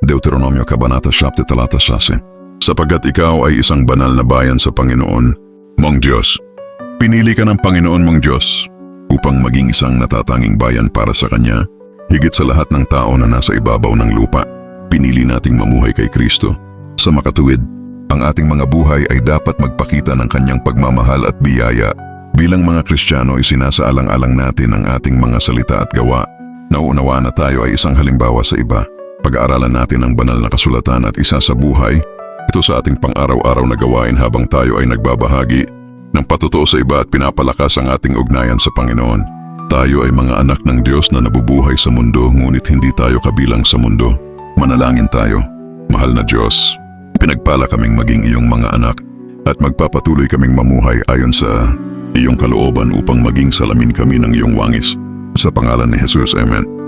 Deuteronomio Kabanata 7 talata 11. Sapagkat ikaw ay isang banal na bayan sa Panginoon mong Diyos. Pinili ka ng Panginoon mong Diyos upang maging isang natatanging bayan para sa Kanya, higit sa lahat ng tao na nasa ibabaw ng lupa. Pinili nating mamuhay kay Kristo. Sa makatuwid, ang ating mga buhay ay dapat magpakita ng Kanyang pagmamahal at biyaya. Bilang mga Kristiyano ay sinasaalang-alang natin ang ating mga salita at gawa. Nauunawaan na tayo ay isang halimbawa sa iba. Pag-aaralan natin ang banal na kasulatan at isa sa buhay, ito sa ating pang-araw-araw na gawain habang tayo ay nagbabahagi ng patutuo sa iba at pinapalakas ang ating ugnayan sa Panginoon. Tayo ay mga anak ng Diyos na nabubuhay sa mundo, ngunit hindi tayo kabilang sa mundo. Manalangin tayo. Mahal na Diyos, pinagpala kaming maging iyong mga anak at magpapatuloy kaming mamuhay ayon sa iyong kalooban upang maging salamin kami ng iyong wangis. Sa pangalan ni Jesus, Amen.